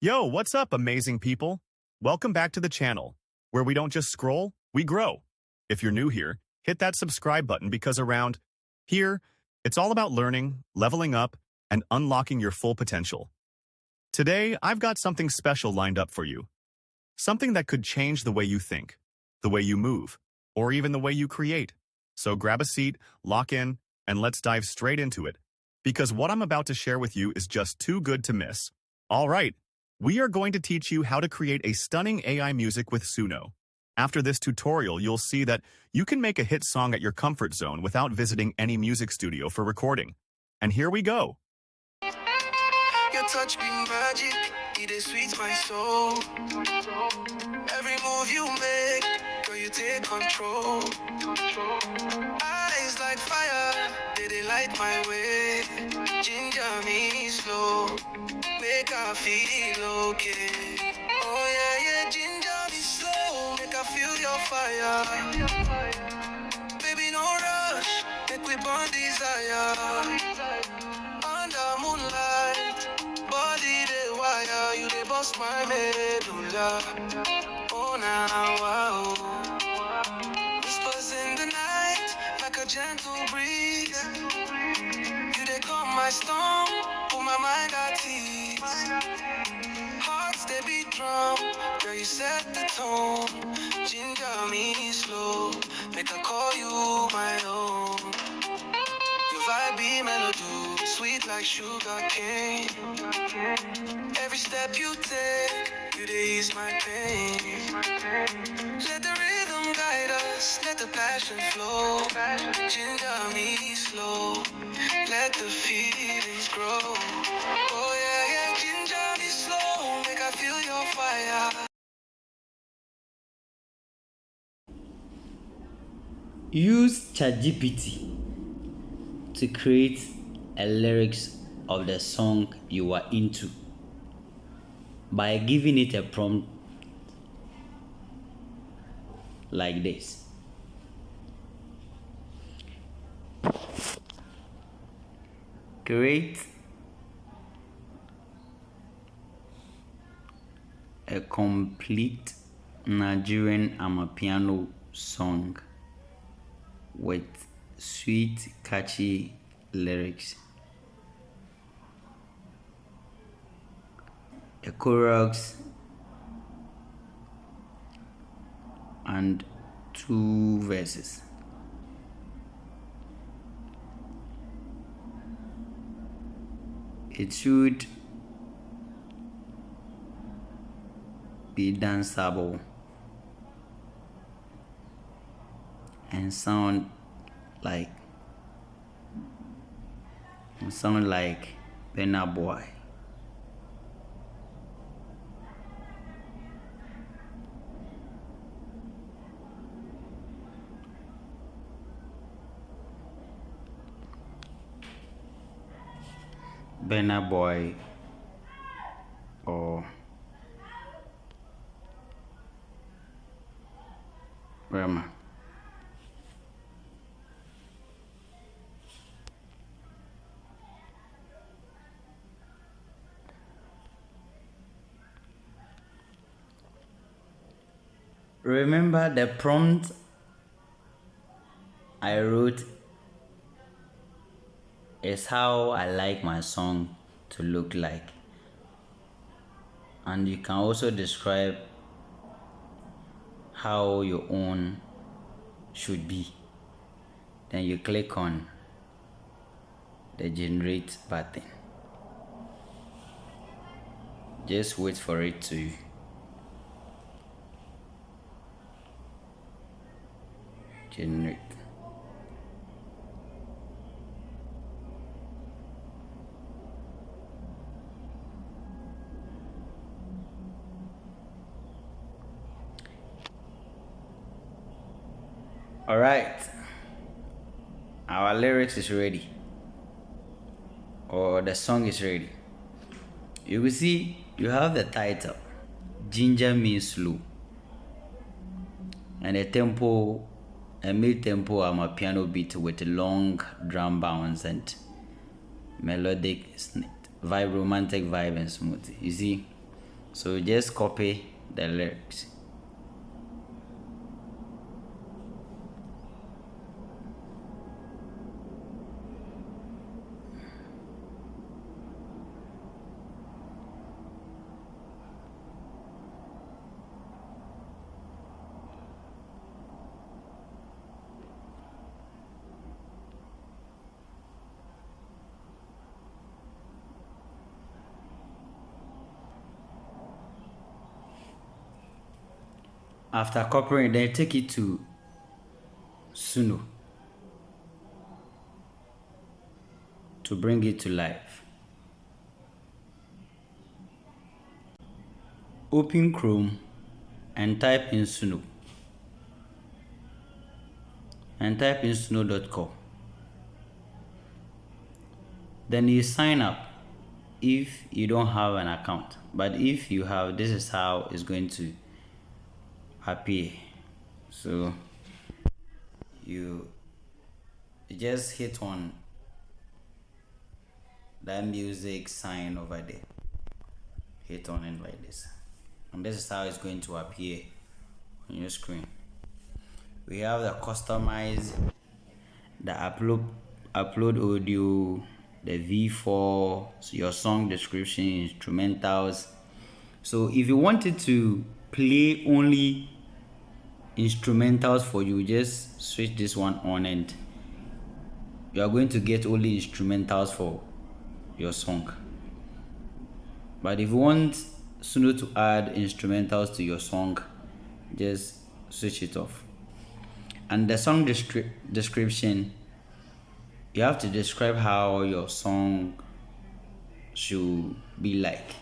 Yo, what's up, amazing people? Welcome back to the channel, where we don't just scroll, we grow. If you're new here, hit that subscribe button because around here, it's all about learning, leveling up, and unlocking your full potential. Today, I've got something special lined up for you. Something that could change the way you think, the way you move, or even the way you create. So grab a seat, lock in, and let's dive straight into it. Because what I'm about to share with you is just too good to miss. All right. We are going to teach you how to create a stunning AI music with Suno. After this tutorial, you'll see that you can make a hit song at your comfort zone without visiting any music studio for recording. And here we go. Your touch be magic, it sweets my soul. Every move you make, girl, you take control. Eyes like fire, they light my way. Ginger me slow, make I feel okay. Oh yeah, ginger me slow, make I feel your fire. Baby, no rush, make we burn desire. Under moonlight, body the wire, you they bust my medulla. Oh now, wow. Whispers in the night, like a gentle breeze. You they calm my storm, put my mind at ease. Hearts they beat drum, girl you set the tone. Ginger me slow, make I call you my own. Your vibe be melody, sweet like sugar cane. Every step you take, you dey ease my pain. Let the rhythm guide us, let the passion flow. Ginger me slow, let the feelings grow. Oh yeah, ginger me slow, make I feel your fire. Use ChatGPT to create a lyrics of the song you are into by giving it a prompt like this. Create a complete Nigerian amapiano song with sweet, catchy lyrics. A chorus and 2 verses. It should be danceable and sound like Benna Boy. Benna Boy or Rema. Remember the prompt I wrote is how I like my song to look like, and you can also describe how your own should be. Then you click on the generate button. Just wait for it to generate. All right, our lyrics is ready, or the song is ready. You will see you have the title, Ginger Means Slow, and the tempo, a mid-tempo amapiano beat with a long drum bounce and melodic vibe, romantic vibe and smooth. You see, So just copy the lyrics. After copying, then take it to Suno to bring it to life. Open Chrome and type in Suno. And type in suno.com. Then you sign up if you don't have an account. But if you have, this is how it's going to appear. So you just hit on that music sign over there. Hit on it like this. And this is how it's going to appear on your screen. We have the customize, the upload audio, the V4, so your song description, instrumentals. So if you wanted to play only instrumentals for you, just switch this one on and you are going to get only instrumentals for your song. But if you want Suno to add instrumentals to your song, just switch it off. And the song description, you have to describe how your song should be like.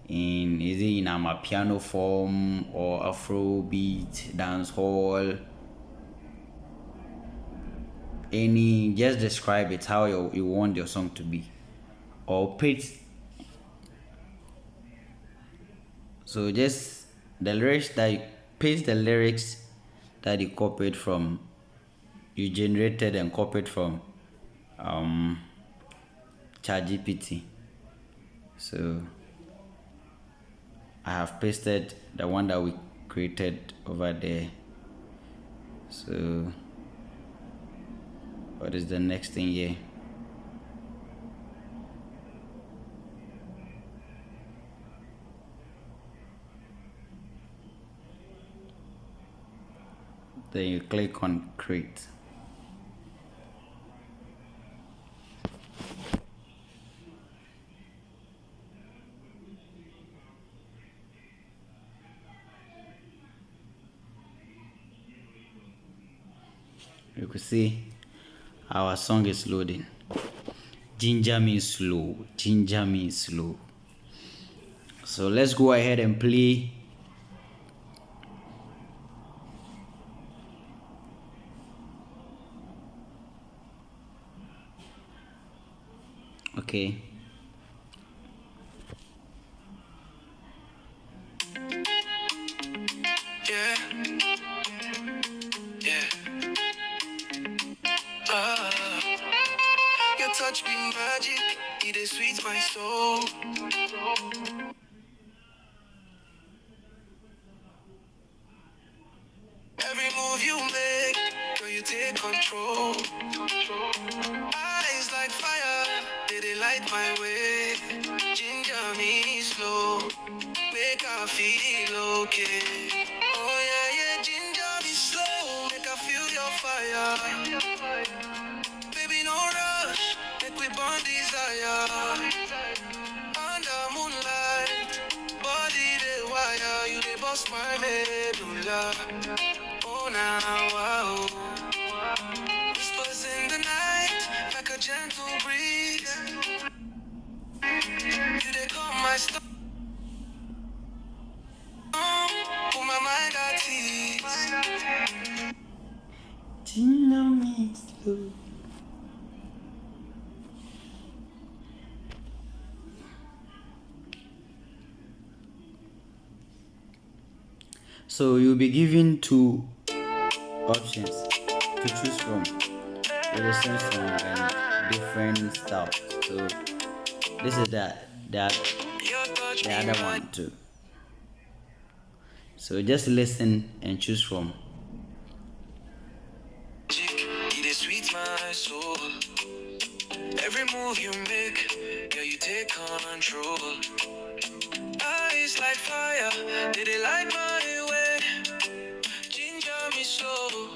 Is it in a piano form or Afrobeat, dancehall? Just describe it how you want your song to be. Or paste. So just the lyrics that you paste the lyrics that you copied from, you generated and copied from ChatGPT. So I have pasted the one that we created over there. So what is the next thing here? Then you click on create. You can see our song is loading. Ginger means slow. Ginger means slow. So let's go ahead and play. Okay. Yeah. Yeah. Your touch be magic, it is sweet my soul. Every move you make, girl, you take control. Eyes like fire, they light my way. Ginger me slow, make I feel okay. Oh yeah, yeah, ginger me slow, make I feel your fire. Baby, no rush, make we burn desire. Under moonlight, body the wire, you they bust my medulla. Oh now, wow. Whispers in the night, like a gentle breeze. You they calm my storm, put my mind at ease. Ginger means slow. So you'll be given two options to choose from. The same song and different styles. So this is the other one too. So just listen and choose from. It is sweet, my soul. Every move you make, yeah, you take control. Eyes like fire, did it light my way? Ginger me slow,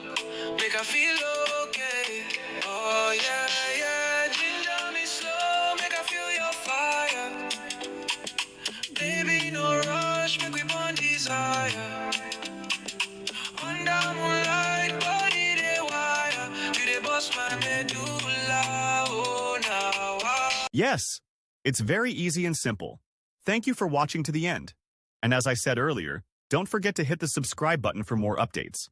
make I feel okay. Oh yeah, yeah, ginger me slow, make I feel your fire. Baby, no rush, make we burn desire. Under moonlight, body they wire. You they bust my medulla, oh now. Yes, it's very easy and simple. Thank you for watching to the end. And as I said earlier, don't forget to hit the subscribe button for more updates.